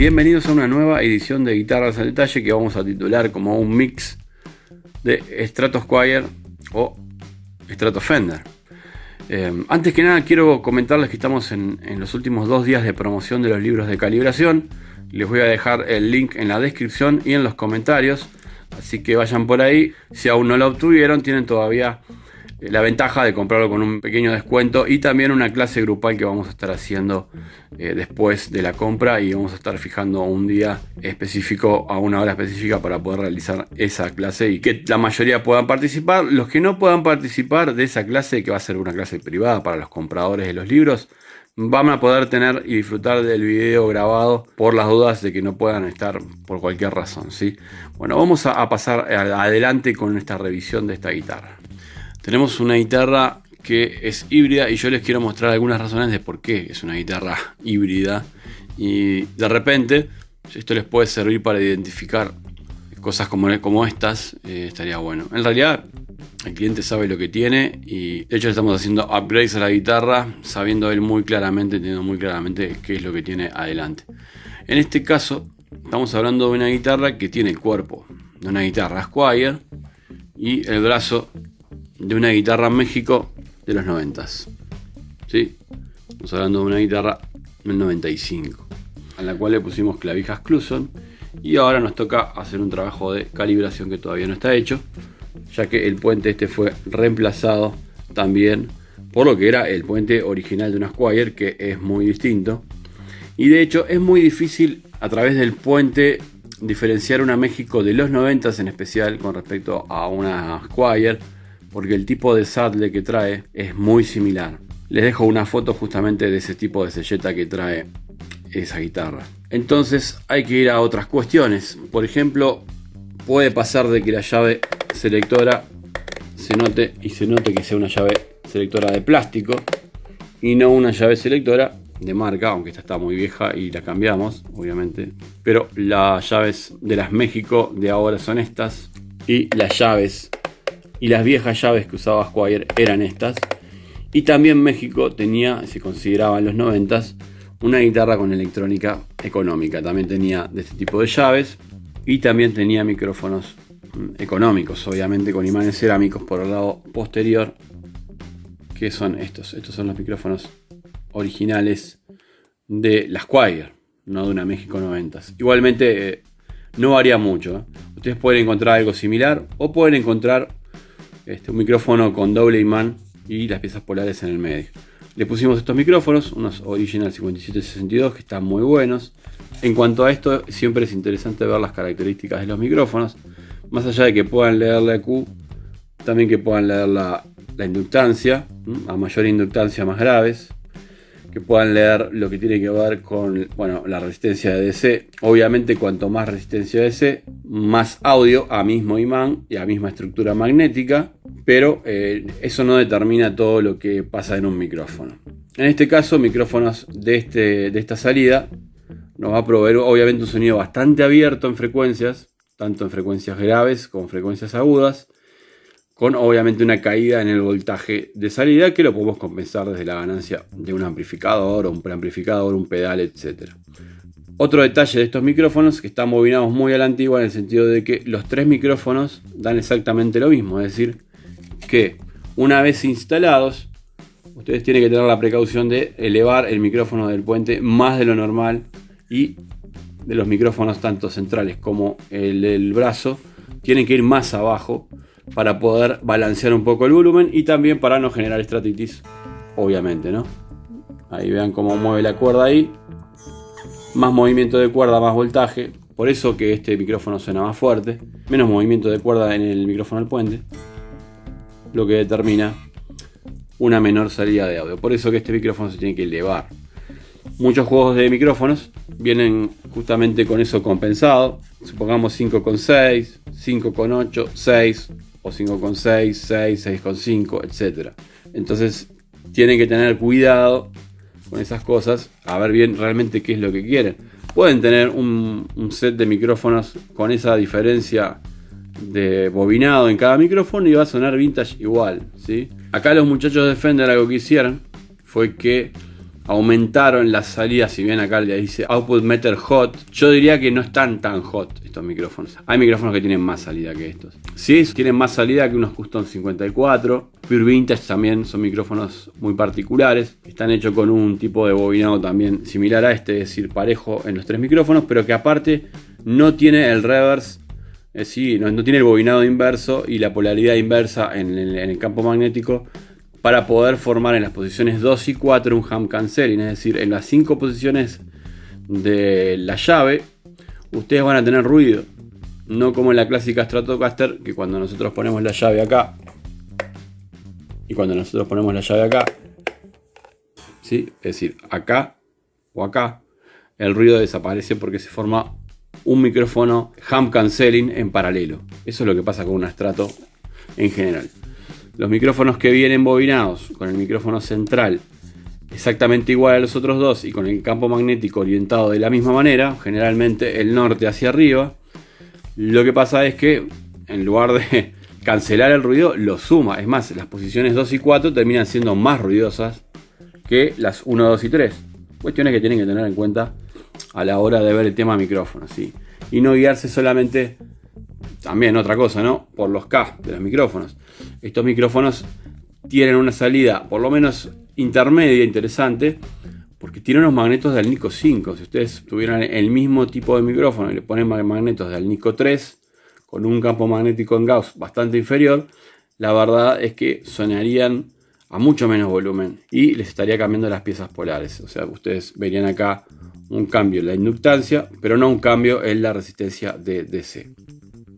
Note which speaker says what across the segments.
Speaker 1: Bienvenidos a una nueva edición de Guitarras al Detalle que vamos a titular como un mix de Stratocaster o Stratofender. Antes que nada quiero comentarles que estamos en los últimos 2 días de promoción de los libros de calibración. Les voy a dejar el link en la descripción y en los comentarios, así que vayan por ahí. Si aún no lo obtuvieron, tienen todavía la ventaja de comprarlo con un pequeño descuento y también una clase grupal que vamos a estar haciendo después de la compra, y vamos a estar fijando un día específico a una hora específica para poder realizar esa clase y que la mayoría puedan participar. Los que no puedan participar de esa clase, que va a ser una clase privada para los compradores de los libros, van a poder tener y disfrutar del video grabado por las dudas de que no puedan estar por cualquier razón, ¿sí? Bueno, vamos a pasar adelante con esta revisión de esta guitarra. Tenemos una guitarra que es híbrida y yo les quiero mostrar algunas razones de por qué es una guitarra híbrida, y de repente esto les puede servir para identificar cosas como estas. Estaría bueno. En realidad el cliente sabe lo que tiene y de hecho le estamos haciendo upgrades a la guitarra sabiendo él muy claramente, entendiendo muy claramente qué es lo que tiene adelante. En este caso estamos hablando de una guitarra que tiene el cuerpo de una guitarra Squier y el brazo de una guitarra México de los 90s, ¿sí? Estamos hablando de una guitarra del 95, a la cual le pusimos clavijas Cluson, y ahora nos toca hacer un trabajo de calibración que todavía no está hecho, ya que el puente este fue reemplazado también por lo que era el puente original de una Squier, que es muy distinto, y de hecho es muy difícil a través del puente diferenciar una México de los 90s en especial con respecto a una Squier, porque el tipo de saddle que trae es muy similar. Les dejo una foto justamente de ese tipo de selleta que trae esa guitarra. Entonces hay que ir a otras cuestiones. Por ejemplo, puede pasar de que la llave selectora se note que sea una llave selectora de plástico y no una llave selectora de marca, aunque esta está muy vieja y la cambiamos, obviamente. Pero las llaves de las México de ahora son estas, y las llaves y las viejas llaves que usaba Squier eran estas. Y también México tenía, se consideraba en los 90s, una guitarra con electrónica económica. También tenía de este tipo de llaves y también tenía micrófonos económicos, obviamente con imanes cerámicos por el lado posterior, que son estos. Estos son los micrófonos originales de la Squier, no de una México 90s. Igualmente no varía mucho. Ustedes pueden encontrar algo similar o pueden encontrar un micrófono con doble imán y las piezas polares en el medio. Le pusimos estos micrófonos, unos Original 5762, que están muy buenos. En cuanto a esto, siempre es interesante ver las características de los micrófonos, más allá de que puedan leer la EQ, también que puedan leer la inductancia, a mayor inductancia más graves, que puedan leer lo que tiene que ver con, bueno, la resistencia de DC. Obviamente cuanto más resistencia de DC, más audio a mismo imán y a misma estructura magnética, pero eso no determina todo lo que pasa en un micrófono. En este caso, micrófonos de esta salida nos va a proveer obviamente un sonido bastante abierto en frecuencias, tanto en frecuencias graves como en frecuencias agudas, con obviamente una caída en el voltaje de salida que lo podemos compensar desde la ganancia de un amplificador o un preamplificador, un pedal, etc. Otro detalle de estos micrófonos, que están bobinados muy a la antigua, en el sentido de que los 3 micrófonos dan exactamente lo mismo, es decir, que una vez instalados, ustedes tienen que tener la precaución de elevar el micrófono del puente más de lo normal, y de los micrófonos tanto centrales como el del brazo tienen que ir más abajo para poder balancear un poco el volumen y también para no generar estratitis, obviamente, ¿no? Ahí vean cómo mueve la cuerda ahí. Más movimiento de cuerda, más voltaje. Por eso que este micrófono suena más fuerte. Menos movimiento de cuerda en el micrófono del puente, lo que determina una menor salida de audio. Por eso que este micrófono se tiene que elevar. Muchos juegos de micrófonos vienen justamente con eso compensado. Supongamos 5,6, 5,8, 6 o 5,6, 6, 6,5, etc. Entonces tienen que tener cuidado con esas cosas, a ver bien realmente qué es lo que quieren. Pueden tener un set de micrófonos con esa diferencia de bobinado en cada micrófono y va a sonar vintage igual, ¿sí? Acá los muchachos de Fender algo que hicieron fue que aumentaron las salidas. Si bien acá le dice Output Meter Hot, yo diría que no están tan hot estos micrófonos. Hay micrófonos que tienen más salida que estos. Sí, tienen más salida que unos Custom 54. Pure Vintage también son micrófonos muy particulares. Están hechos con un tipo de bobinado también similar a este, es decir, parejo en los tres micrófonos, pero que aparte no tiene el reverse. Sí, no tiene el bobinado inverso y la polaridad inversa en el campo magnético, para poder formar en las posiciones 2 y 4 un hum canceling. Es decir, en las 5 posiciones de la llave ustedes van a tener ruido, no como en la clásica Stratocaster, que cuando nosotros ponemos la llave acá y cuando nosotros ponemos la llave acá, ¿sí? Es decir, acá o acá, el ruido desaparece porque se forma un micrófono hum canceling en paralelo. Eso es lo que pasa con un Strato en general. Los micrófonos que vienen bobinados con el micrófono central exactamente igual a los otros dos y con el campo magnético orientado de la misma manera, generalmente el norte hacia arriba, lo que pasa es que en lugar de cancelar el ruido, lo suma. Es más, las posiciones 2 y 4 terminan siendo más ruidosas que las 1, 2 y 3. Cuestiones que tienen que tener en cuenta a la hora de ver el tema micrófono, ¿sí? Y no guiarse solamente, también otra cosa, ¿no?, por los K de los micrófonos. Estos micrófonos tienen una salida por lo menos intermedia interesante, porque tienen unos magnetos del Nico 5. Si ustedes tuvieran el mismo tipo de micrófono y le ponen magnetos del Nico 3 con un campo magnético en Gauss bastante inferior, la verdad es que sonarían a mucho menos volumen y les estaría cambiando las piezas polares. O sea, ustedes verían acá un cambio en la inductancia, pero no un cambio en la resistencia de DC.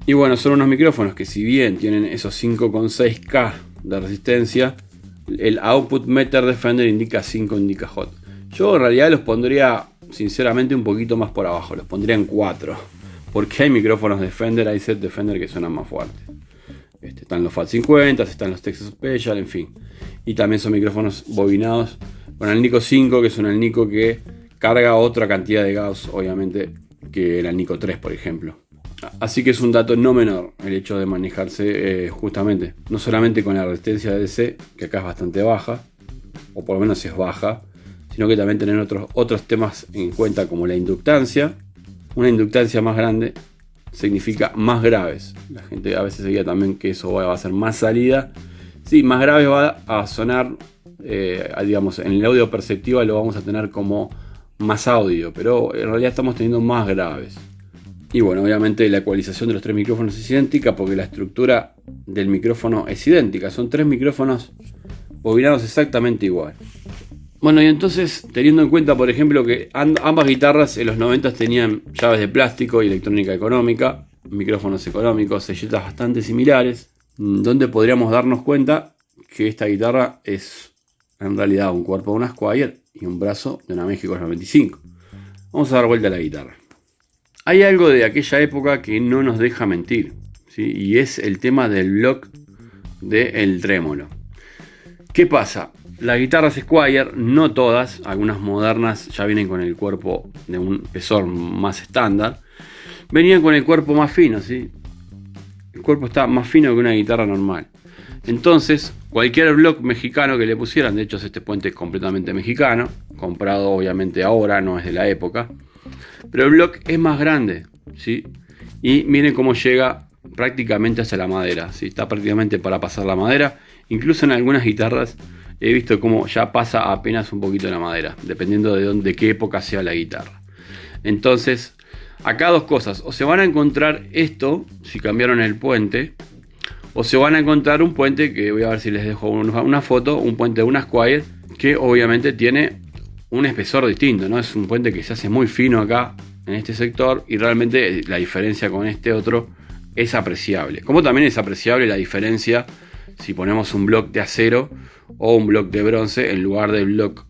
Speaker 1: Y bueno, son unos micrófonos que, si bien tienen esos 5,6K de resistencia, el Output Meter de Fender indica 5, indica Hot. Yo en realidad los pondría sinceramente un poquito más por abajo, los pondría en 4, porque hay micrófonos de Fender, hay set de Fender que suenan más fuertes. Están los Fat 50, están los Texas Special, en fin. Y también son micrófonos bobinados con el Nico 5, que es un Nico que carga otra cantidad de Gauss, obviamente, que el Nico 3, por ejemplo. Así que es un dato no menor el hecho de manejarse justamente, no solamente con la resistencia de DC, que acá es bastante baja, o por lo menos es baja, sino que también tener otros temas en cuenta, como la inductancia. Una inductancia más grande significa más graves. La gente a veces se guía también que eso va a ser más salida. Sí, más graves va a sonar, digamos, en el audio perceptiva lo vamos a tener como más audio, pero en realidad estamos teniendo más graves. Y bueno, obviamente la ecualización de los tres micrófonos es idéntica, porque la estructura del micrófono es idéntica. Son tres micrófonos bobinados exactamente igual. Bueno, y entonces, teniendo en cuenta, por ejemplo, que ambas guitarras en los 90 tenían llaves de plástico y electrónica económica, micrófonos económicos, selletas bastante similares, donde podríamos darnos cuenta que esta guitarra es en realidad un cuerpo de una Squier y un brazo de una México 95. Vamos a dar vuelta a la guitarra. Hay algo de aquella época que no nos deja mentir, ¿sí? Y es el tema del block del trémolo. ¿Qué pasa? Las guitarras Squier, no todas, algunas modernas ya vienen con el cuerpo de un espesor más estándar, venían con el cuerpo más fino, ¿sí? El cuerpo está más fino que una guitarra normal. Entonces, cualquier block mexicano que le pusieran, de hecho este puente es completamente mexicano, comprado obviamente ahora, no es de la época, pero el block es más grande, ¿sí? Y miren cómo llega prácticamente hasta la madera, ¿sí? Está prácticamente para pasar la madera. Incluso en algunas guitarras he visto cómo ya pasa apenas un poquito la madera, dependiendo de qué época sea la guitarra. Entonces, acá dos cosas: o se van a encontrar esto si cambiaron el puente, o se van a encontrar un puente que voy a ver si les dejo una foto, un puente de una Squier que obviamente tiene un espesor distinto, ¿no? Es un puente que se hace muy fino acá en este sector, y realmente la diferencia con este otro es apreciable. Como también es apreciable la diferencia si ponemos un block de acero o un block de bronce en lugar del block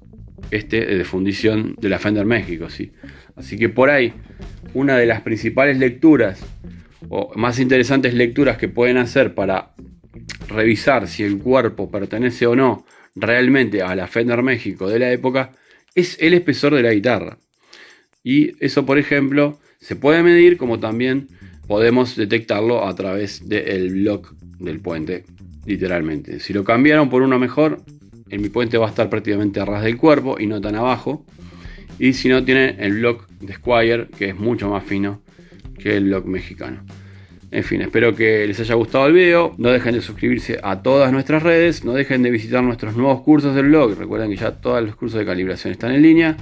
Speaker 1: de fundición de la Fender México, ¿sí? Así que por ahí, una de las principales lecturas o más interesantes lecturas que pueden hacer para revisar si el cuerpo pertenece o no realmente a la Fender México de la época es el espesor de la guitarra. Y eso, por ejemplo, se puede medir, como también podemos detectarlo a través del block del puente, literalmente. Si lo cambiaron por uno mejor, en mi puente va a estar prácticamente a ras del cuerpo y no tan abajo. Y si no, tienen el block de Squire, que es mucho más fino que el block mexicano. En fin, espero que les haya gustado el video. No dejen de suscribirse a todas nuestras redes. No dejen de visitar nuestros nuevos cursos del blog. Recuerden que ya todos los cursos de calibración están en línea.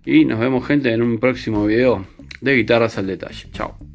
Speaker 1: Y nos vemos, gente, en un próximo video de Guitarras al Detalle. Chao.